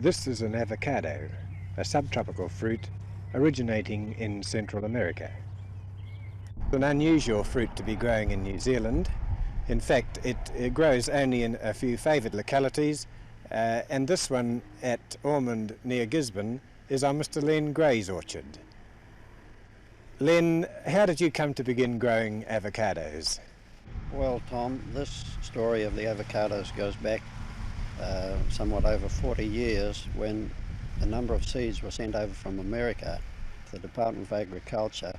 This is an avocado, a subtropical fruit originating in Central America. It's an unusual fruit to be growing in New Zealand. In fact, it grows only in a few favoured localities, and this one at Ormond near Gisborne is on Mr. Len Grey's orchard. Len, how did you come to begin growing avocados? Well, Tom, this story of the avocados goes back somewhat over 40 years when a number of seeds were sent over from America to the Department of Agriculture,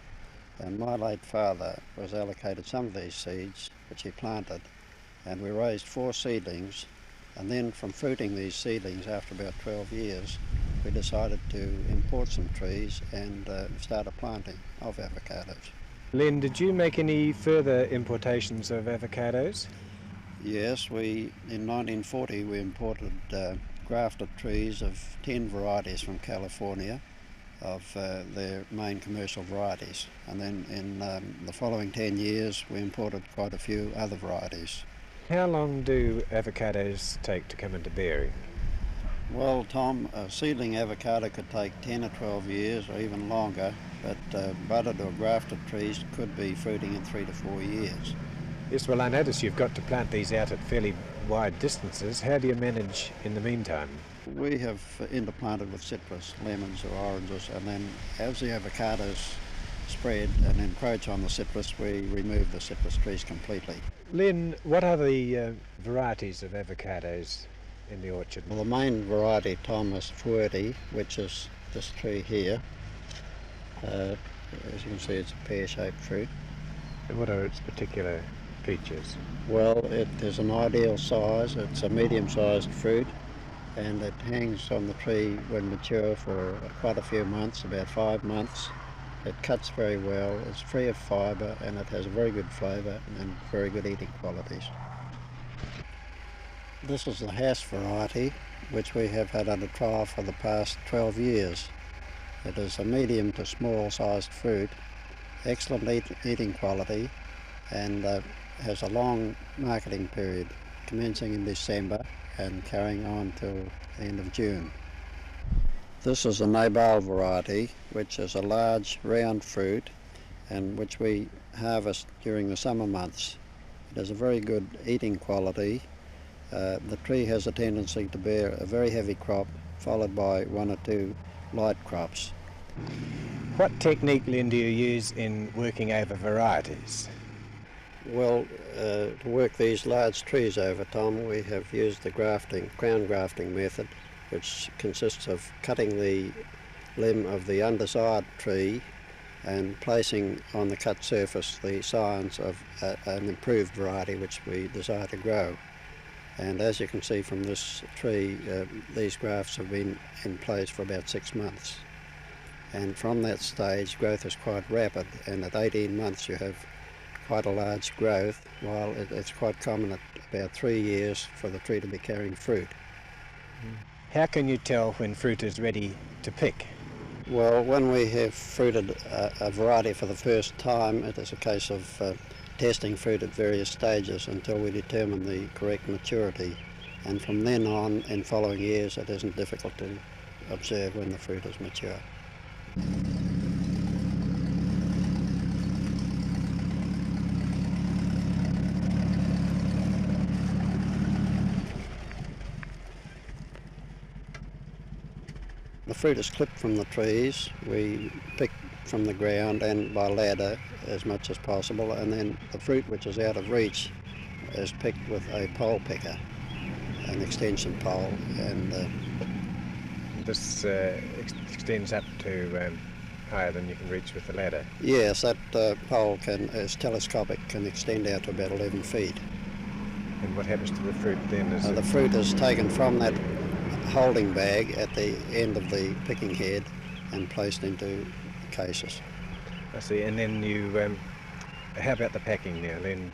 and my late father was allocated some of these seeds which he planted, and we raised 4 seedlings, and then from fruiting these seedlings after about 12 years we decided to import some trees and start a planting of avocados. Len, did you make any further importations of avocados? Yes, in 1940 we imported grafted trees of 10 varieties from California, of their main commercial varieties, and then in the following 10 years we imported quite a few other varieties. How long do avocados take to come into bearing? Well, Tom, a seedling avocado could take 10 or 12 years or even longer, but budded or grafted trees could be fruiting in 3 to 4 years. Yes, well, I notice you've got to plant these out at fairly wide distances. How do you manage in the meantime? We have interplanted with citrus, lemons or oranges, and then as the avocados spread and encroach on the citrus, we remove the citrus trees completely. Len, what are the varieties of avocados in the orchard? Well, the main variety, Tom, is Fuerte, which is this tree here. As you can see, it's a pear-shaped fruit. And what are its particular features? Well, it is an ideal size. It's a medium-sized fruit, and it hangs on the tree when mature for quite a few months, about 5 months. It cuts very well, it's free of fibre, and it has a very good flavour and very good eating qualities. This is the Hass variety, which we have had under trial for the past 12 years. It is a medium to small sized fruit, excellent eating quality, and has a long marketing period, commencing in December and carrying on till the end of June. This is a Nabal variety, which is a large round fruit and which we harvest during the summer months. It has a very good eating quality. The tree has a tendency to bear a very heavy crop, followed by 1 or 2 light crops. What technique, Len, do you use in working over varieties? Well, to work these large trees over, Tom, we have used the crown grafting method, which consists of cutting the limb of the underside tree and placing on the cut surface the signs of an improved variety which we desire to grow. And as you can see from this tree, these grafts have been in place for about 6 months. And from that stage, growth is quite rapid, and at 18 months you have quite a large growth, while it's quite common at about 3 years for the tree to be carrying fruit. How can you tell when fruit is ready to pick? Well, when we have fruited a variety for the first time, it is a case of testing fruit at various stages until we determine the correct maturity. And from then on, in following years, it isn't difficult to observe when the fruit is mature. The fruit is clipped from the trees. We pick from the ground and by ladder as much as possible, and then the fruit which is out of reach is picked with a pole picker, an extension pole, and This extends up to higher than you can reach with the ladder. yes, that pole is telescopic, can extend out to about 11 feet. And what happens to the fruit then? The fruit is taken from that holding bag at the end of the picking head and placed into cases. I see. And then you, how about the packing now, Len?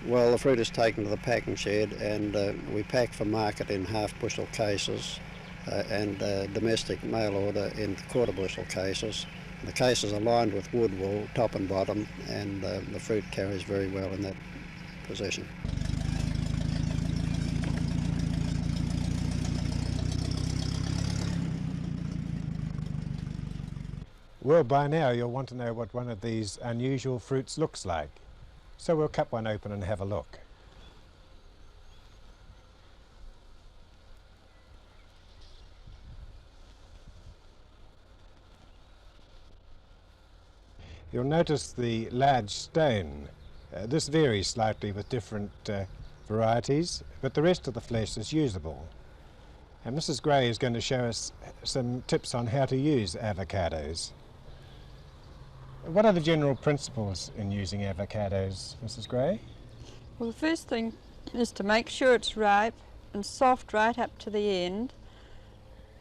Well, the fruit is taken to the packing shed, and we pack for market in half-bushel cases and domestic mail order in quarter-bushel cases. The cases are lined with wood wool, top and bottom, and the fruit carries very well in that position. Well, by now you'll want to know what one of these unusual fruits looks like. So we'll cut one open and have a look. You'll notice the large stone. This varies slightly with different varieties, but the rest of the flesh is usable. And Mrs. Grey is going to show us some tips on how to use avocados. What are the general principles in using avocados, Mrs. Grey? Well, the first thing is to make sure it's ripe and soft right up to the end,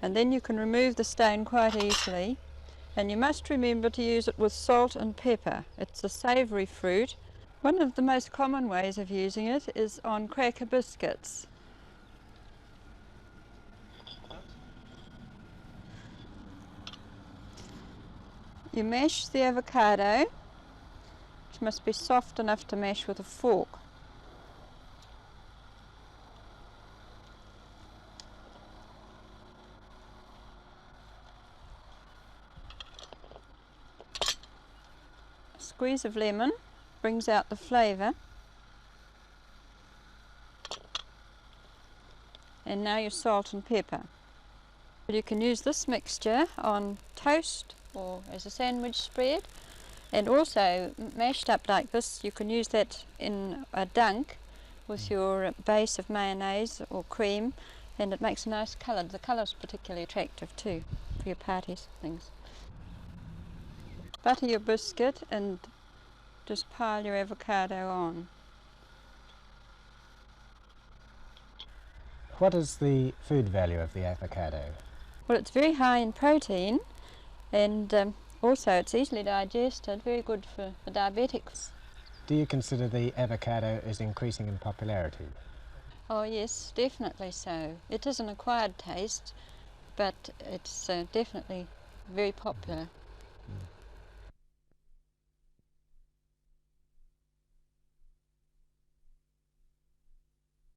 and then you can remove the stone quite easily. And you must remember to use it with salt and pepper. It's a savoury fruit. One of the most common ways of using it is on cracker biscuits. You mash the avocado, which must be soft enough to mash with a fork. A squeeze of lemon brings out the flavour. And now your salt and pepper. You can use this mixture on toast or as a sandwich spread, and also mashed up like this you can use that in a dunk with your base of mayonnaise or cream, and it makes a nice colour. The colour's particularly attractive too for your parties and things. Butter your biscuit and just pile your avocado on. What is the food value of the avocado? Well, it's very high in protein, and also it's easily digested, very good for the diabetics. Do you consider the avocado is increasing in popularity? Oh yes, definitely so. It is an acquired taste, but it's definitely very popular.